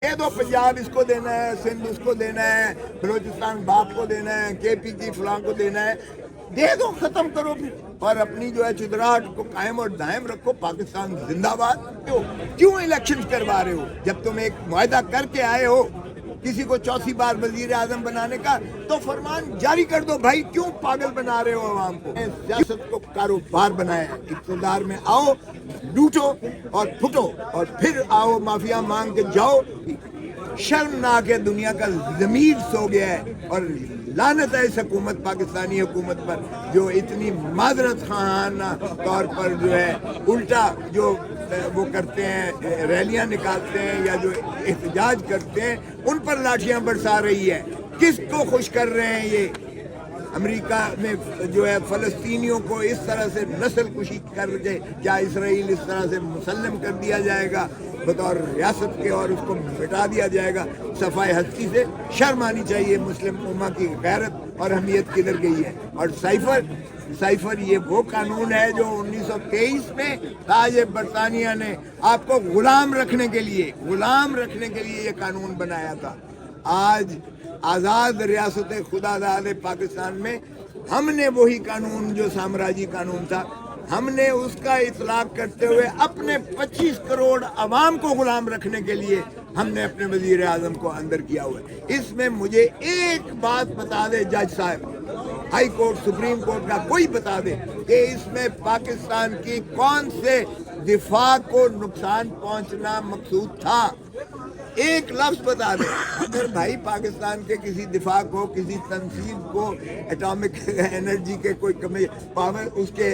یہ تو پنجاب اس کو دینا ہے، سندھ اس کو دینا ہے، بلوچستان باپ کو دینا ہے، کے پی کی فلاں کو دینا ہے، دے دو، ختم کرو پھر، اور اپنی جو ہے چدراہٹ کو قائم اور دائم رکھو۔ پاکستان زندہ باد۔ کیوں الیکشن کروا رہے ہو جب تم ایک معاہدہ کر کے آئے ہو کسی کو چوتھی بار وزیر اعظم بنانے کا؟ تو فرمان جاری کر دو بھائی، کیوں پاگل بنا رہے ہو عوام کو؟ سیاست کو کاروبار بنایا، اقتدار میں آؤ، لوٹو اور پھٹو، اور پھر آؤ مافیا مانگ کے جاؤ۔ شرمناک ہے، دنیا کا ضمیر سو گیا ہے، اور لعنت ہے اس حکومت، پاکستانی حکومت پر، جو اتنی معذرت خواہانہ طور پر جو ہے الٹا جو وہ کرتے ہیں، ریلیاں نکالتے ہیں یا جو احتجاج کرتے ہیں ان پر لاٹھیاں برسا رہی ہے۔ کس کو خوش کر رہے ہیں یہ؟ امریکہ میں جو ہے فلسطینیوں کو اس طرح سے نسل کشی کر کے کیا اسرائیل اس طرح سے مسلم کر دیا جائے گا بطور ریاست کے، اور اس کو مٹا دیا جائے گا؟ صفائی ہستی سے شرم آنی چاہیے۔ مسلم امہ کی غیرت اور اہمیت کدھر گئی ہے؟ اور سائفر یہ وہ قانون ہے جو 1923 میں تاج برطانیہ نے آپ کو غلام رکھنے کے لیے یہ قانون بنایا تھا۔ آج آزاد ریاست خدا داد پاکستان میں ہم نے وہی قانون جو سامراجی قانون تھا، ہم نے اس کا اطلاق کرتے ہوئے اپنے 25 کروڑ عوام کو غلام رکھنے کے لیے ہم نے اپنے وزیر اعظم کو اندر کیا ہوا ہے۔ اس میں مجھے ایک بات بتا دے جج صاحب، ہائی کورٹ سپریم کورٹ کا کوئی بتا دے کہ اس میں پاکستان کی کون سے دفاع کو نقصان پہنچنا مقصود تھا؟ ایک لفظ بتا دیں۔ اگر بھائی پاکستان کے کسی دفاع کو، کسی تنصیب کو، ایٹامک انرجی کے کوئی پاور اس کے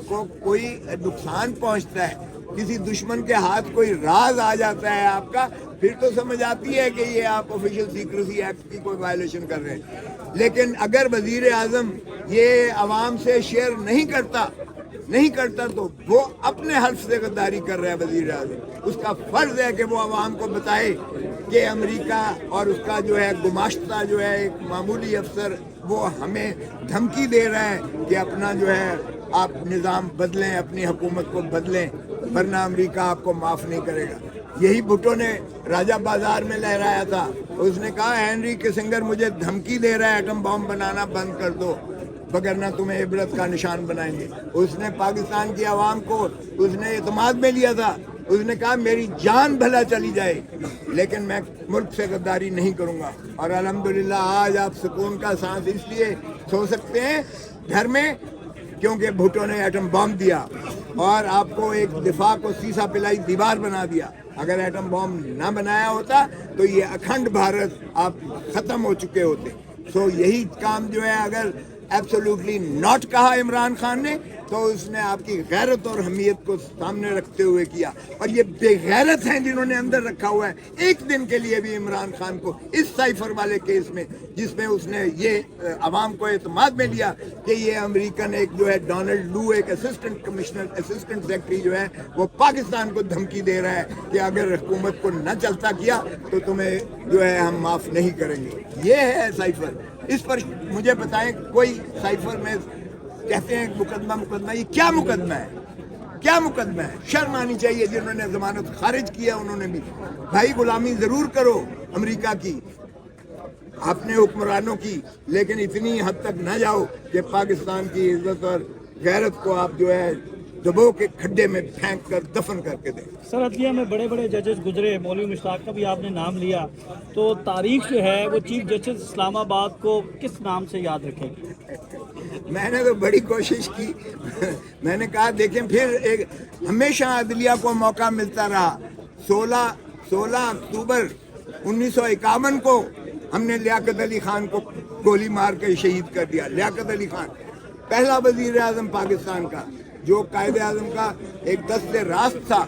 کو کوئی نقصان پہنچتا ہے، کسی دشمن کے ہاتھ کوئی راز آ جاتا ہے آپ کا، پھر تو سمجھ آتی ہے کہ یہ آپ آفیشیل سیکریسی ایکٹ کی کوئی وائلیشن کر رہے ہیں۔ لیکن اگر وزیر اعظم یہ عوام سے شیئر نہیں کرتا تو وہ اپنے حلف سے غداری کر رہا ہے۔ وزیر اعظم اس کا فرض ہے کہ وہ عوام کو بتائے کہ امریکہ اور اس کا جو ہے گماشتہ جو ہے ایک معمولی افسر، وہ ہمیں دھمکی دے رہا ہے کہ اپنا جو ہے آپ نظام بدلیں، اپنی حکومت کو بدلیں، ورنہ امریکہ آپ کو معاف نہیں کرے گا۔ یہی بھٹو نے راجہ بازار میں لہرایا تھا، اس نے کہا ہینری کسنگر مجھے دھمکی دے رہا ہے ایٹم بم بنانا بند کر دو، وگرنہ تمہیں عبرت کا نشان بنائیں گے۔ اس نے پاکستان کی عوام کو اس نے اعتماد میں لیا تھا، اس نے کہا میری جان بھلا چلی جائے لیکن میں ملک سے غداری نہیں کروں گا۔ اور الحمدللہ آج آپ سکون کا سانس اس لیے سو سکتے ہیں گھر میں کیونکہ بھٹو نے ایٹم بم دیا اور آپ کو ایک دفاع کو سیسا پلائی دیوار بنا دیا۔ اگر ایٹم بم نہ بنایا ہوتا تو یہ اکھنڈ بھارت آپ ختم ہو چکے ہوتے۔ سو یہی کام جو ہے اگر ایبسولوٹلی ناٹ کہا عمران خان نے تو اس نے آپ کی غیرت اور حمیت کو سامنے رکھتے ہوئے کیا، اور یہ بے غیرت ہیں جنہوں نے اندر رکھا ہوا ہے ایک دن کے لیے بھی عمران خان کو اس سائفر والے کیس میں، جس میں اس نے یہ عوام کو اعتماد میں لیا کہ یہ امریکن ایک جو ہے ڈونلڈ لو، ایک اسسٹنٹ کمشنر، اسسٹنٹ سیکرٹری جو ہے وہ پاکستان کو دھمکی دے رہا ہے کہ اگر حکومت کو نہ چلتا کیا تو تمہیں جو ہے ہم معاف نہیں کریں گے۔ یہ ہے سائفر۔ اس پر مجھے بتائیں کوئی سائفر میں کہتے ہیں مقدمہ، یہ کیا مقدمہ ہے؟ شرم آنی چاہیے جنہوں نے ضمانت خارج کیا، انہوں نے بھی بھائی غلامی ضرور کرو امریکہ کی، اپنے حکمرانوں کی، لیکن اتنی حد تک نہ جاؤ کہ پاکستان کی عزت اور غیرت کو آپ جو ہے دبو کے کھڈے میں پھینک کر دفن کر کے دیں۔ سر عدلیہ میں بڑے بڑے ججز گزرے، مولوی مشتاق کا بھی آپ نے نام لیا، تو تاریخ جو ہے وہ چیف جسٹس اسلام آباد کو کس نام سے یاد رکھے گی؟ میں نے تو بڑی کوشش کی، میں نے کہا دیکھیں پھر ہمیشہ عدلیہ کو موقع ملتا رہا۔ 16 اکتوبر 1951 کو ہم نے لیاقت علی خان کو گولی مار کے شہید کر دیا۔ لیاقت علی خان پہلا وزیر اعظم پاکستان کا، جو قائد اعظم کا ایک دست راست تھا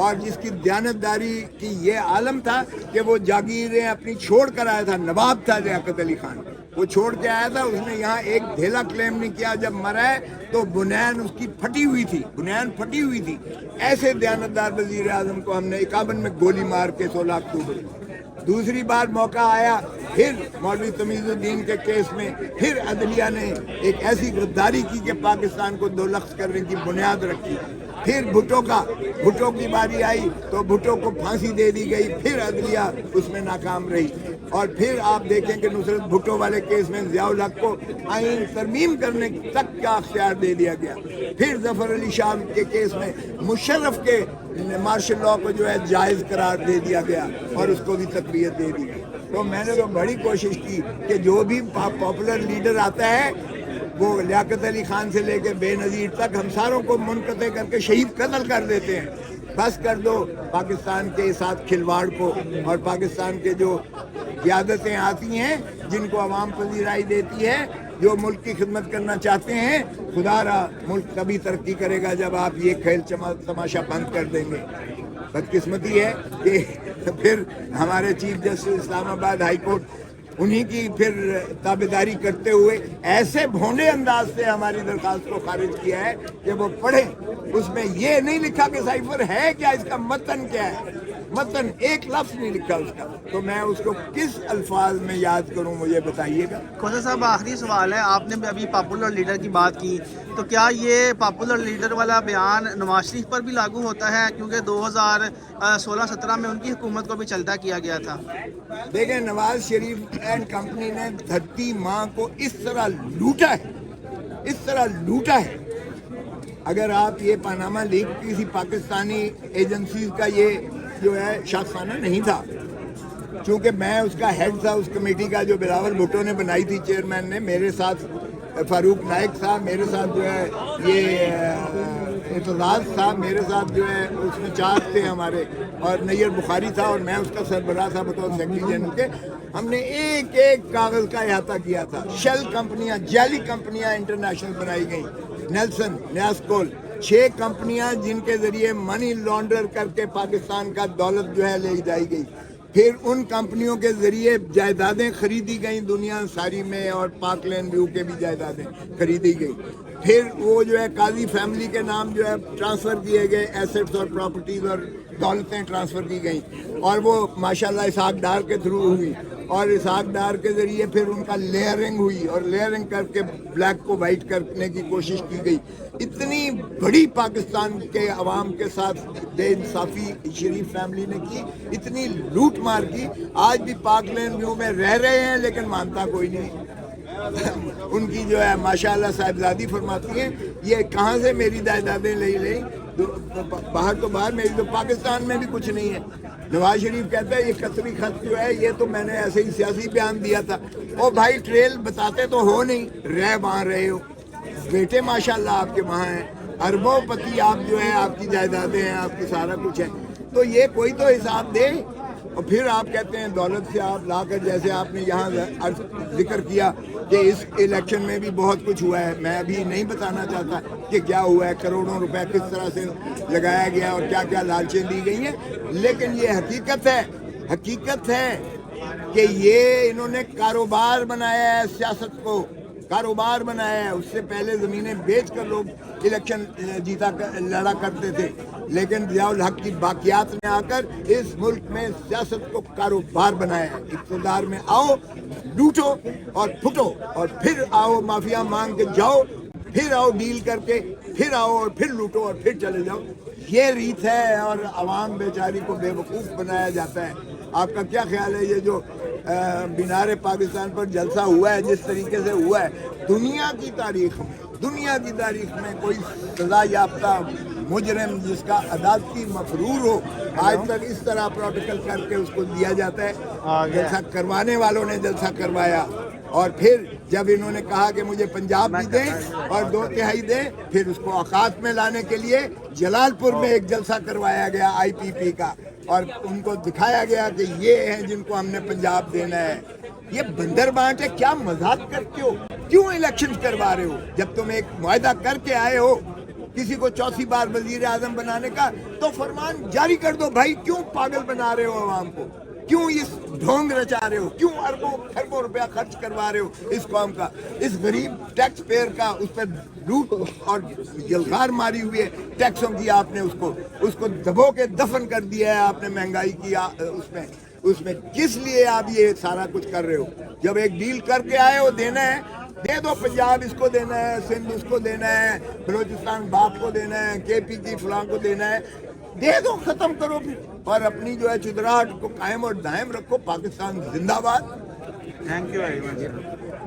اور جس کی دیانتداری کی یہ عالم تھا کہ وہ جاگیریں اپنی چھوڑ کر آیا تھا۔ نواب تھا لیاقت علی خان، وہ چھوڑ کے آیا تھا، اس نے یہاں ایک دھیلا کلیم نہیں کیا۔ جب مرا ہے تو بنیان اس کی پھٹی ہوئی تھی۔ ایسے دیانتدار وزیر اعظم کو ہم نے 51 میں گولی مار کے 16 اکتوبر۔ دوسری بار موقع آیا پھر مولوی تمیز الدین کے کیس میں، پھر عدلیہ نے ایک ایسی غداری کی کہ پاکستان کو دو لخت کرنے کی بنیاد رکھی۔ پھر بھٹو کی باری آئی تو بھٹو کو پھانسی دے دی گئی، پھر عدلیہ اس میں ناکام رہی، اور پھر آپ دیکھیں کہ نصرت بھٹو والے کیس میں ضیاء الحق کو آئین ترمیم کرنے تک کا اختیار دے دیا گیا، پھر ظفر علی شاہ کے کیس میں مشرف کے مارشل لاء کو جو ہے جائز قرار دے دیا گیا اور اس کو بھی تقویت دے دی گئی۔ تو میں نے تو بڑی کوشش کی کہ جو بھی پاپولر لیڈر آتا ہے وہ لیاقت علی خان سے لے کے بے نظیر تک ہم ساروں کو منقطع کر کے شہید قتل کر دیتے ہیں۔ بس کر دو پاکستان کے ساتھ کھلواڑ کو، اور پاکستان کے جو قیادتیں آتی ہیں جن کو عوام پذیرائی دیتی ہے، جو ملک کی خدمت کرنا چاہتے ہیں، خدا را ملک تبھی ترقی کرے گا جب آپ یہ کھیل تماشا بند کر دیں گے۔ بدقسمتی ہے کہ پھر ہمارے چیف جسٹس اسلام آباد ہائی کورٹ انہی کی پھر تابعداری کرتے ہوئے ایسے بھونڈے انداز سے ہماری درخواست کو خارج کیا ہے کہ وہ پڑھیں، اس میں یہ نہیں لکھا کہ سائفر ہے کیا، اس کا متن کیا ہے، متن ایک لفظ نہیں لکھا اس کا، تو میں اس کو کس الفاظ میں یاد کروں، مجھے بتائیے گا۔ کھوسا صاحب آخری سوال ہے، آپ نے ابھی پاپولر لیڈر کی بات کی، تو کیا یہ پاپولر لیڈر والا بیان نواز شریف پر بھی لاگو ہوتا ہے، کیونکہ 2016-17 میں ان کی حکومت کو بھی چلتا کیا گیا تھا؟ دیکھیں نواز شریف اینڈ کمپنی نے دھرتی ماں کو اس طرح لوٹا ہے، اگر آپ یہ پاناما لیک کسی پاکستانی ایجنسیز کا یہ جو ہے شاخسانہ نہیں تھا، چونکہ میں اس کا ہیڈ تھا اس کمیٹی کا جو بلاول بھٹو نے بنائی تھی، چیئرمین نے، میرے ساتھ فاروق نائک صاحب، میرے ساتھ جو ہے یہ اعتزاز تھا، میرے ساتھ جو ہے اس میں 4 تھے ہمارے، اور نیر بخاری تھا، اور میں اس کا سربراہ تھا بطور سیکرٹری جنرل کے۔ ہم نے ایک کاغذ کا احاطہ کیا تھا، شیل کمپنیاں، جعلی کمپنیاں انٹرنیشنل بنائی گئیں، نیلسن، نیاسکول، 6 کمپنیاں جن کے ذریعے منی لانڈر کر کے پاکستان کا دولت جو ہے لے جائی گئی، پھر ان کمپنیوں کے ذریعے جائیدادیں خریدی گئیں دنیا ساری میں، اور پاک لین ویو کے بھی جائیدادیں خریدی گئی، پھر وہ جو ہے قاضی فیملی کے نام جو ہے ٹرانسفر کیے گئے، ایسٹس اور پراپرٹیز اور دولتیں ٹرانسفر کی گئیں، اور وہ ماشاءاللہ اسحاق ڈار کے تھرو ہوئی، اور اسحاق ڈار کے ذریعے پھر ان کا لیئرنگ ہوئی، اور لیئرنگ کر کے بلیک کو وائٹ کرنے کی کوشش کی گئی۔ اتنی بڑی پاکستان کے عوام کے ساتھ بے انصافی شریف فیملی نے کی، اتنی لوٹ مار کی، آج بھی پاک لین ویو میں رہ رہے ہیں لیکن مانتا کوئی نہیں۔ ان کی جو ہے ماشاءاللہ صاحبزادی فرماتی ہیں یہ کہاں سے میری جائیدادیں لئی باہر تو باہر، میری تو پاکستان میں بھی کچھ نہیں ہے۔ نواز شریف کہتا ہے یہ قطری خط جو ہے یہ تو میں نے ایسے ہی سیاسی بیان دیا تھا، او بھائی ٹریل بتاتے تو ہو نہیں، رہ وہاں رہے ہو، بیٹے ماشاءاللہ آپ کے وہاں ہیں، اربوں پتی آپ جو ہے، آپ کی جائیدادیں ہیں، آپ کی سارا کچھ ہے، تو یہ کوئی تو حساب دے۔ اور پھر آپ کہتے ہیں دولت سے آپ لا کر، جیسے آپ نے یہاں ذکر کیا کہ اس الیکشن میں بھی بہت کچھ ہوا ہے، میں ابھی نہیں بتانا چاہتا کہ کیا ہوا ہے، کروڑوں روپے کس طرح سے لگایا گیا اور کیا کیا لالچیں دی گئی ہیں، لیکن یہ حقیقت ہے کہ یہ انہوں نے کاروبار بنایا ہے، سیاست کو کاروبار بنایا ہے۔ اس سے پہلے زمینیں بیچ کر لوگ الیکشن لڑا کرتے تھے، لیکن ضیاء الحق کی باقیات نے آ کر اس ملک میں سیاست کو کاروبار بنایا ہے۔ اقتدار میں آؤ، لوٹو اور پھٹو، اور پھر آؤ مافیا مانگ کے جاؤ، پھر آؤ ڈیل کر کے، پھر آؤ اور پھر لوٹو اور پھر چلے جاؤ، یہ ریت ہے، اور عوام بیچاری کو بے وقوف بنایا جاتا ہے۔ آپ کا کیا خیال ہے یہ جو مینار پاکستان پر جلسہ ہوا ہے، جس طریقے سے ہوا ہے، دنیا کی تاریخ میں کوئی سزا یافتہ مجرم جس کا عدالتی مفرور ہو آج تک اس طرح پروٹوکول کر کے اس کو دیا جاتا ہے؟ جلسہ کروانے والوں نے جلسہ کروایا، اور پھر جب انہوں نے کہا کہ مجھے پنجاب بھی دیں اور 2/3 دیں، پھر اس کو اوقات میں لانے کے لیے جلال پور میں ایک جلسہ کروایا گیا IPP کا، اور ان کو دکھایا گیا کہ یہ ہیں جن کو ہم نے پنجاب دینا ہے۔ یہ بندر بانٹ ہے، کیا مذاق کرتے ہو؟ کیوں الیکشن کروا رہے ہو؟ جب تم ایک معاہدہ کر کے آئے ہو کسی کو 4تھی بار وزیر اعظم بنانے کا، تو فرمان جاری کر دو بھائی، کیوں پاگل بنا رہے ہو عوام کو؟ کیوں اس ڈھونگ رچا رہے ہو؟ کیوں اربوں خربوں روپیہ خرچ کروا رہے ہو اس قوم کا، اس غریب ٹیکس پیئر کا؟ اس پر لوٹ اور یلغار ماری ہوئی ہے ٹیکسوں کی، آپ نے اس کو دبو کے دفن کر دیا ہے آپ نے مہنگائی کی اس میں کس لیے آپ یہ سارا کچھ کر رہے ہو؟ جب ایک ڈیل کر کے آئے ہو دینا ہے دے دو پنجاب اس کو دینا ہے، سندھ اس کو دینا ہے، بلوچستان باپ کو دینا ہے، کے پی کی فلاں کو دینا ہے، دے دو، ختم کرو پھر، اور اپنی جو ہے چدراہٹ کو قائم اور دائم رکھو. پاکستان زندہ باد. Thank you very much.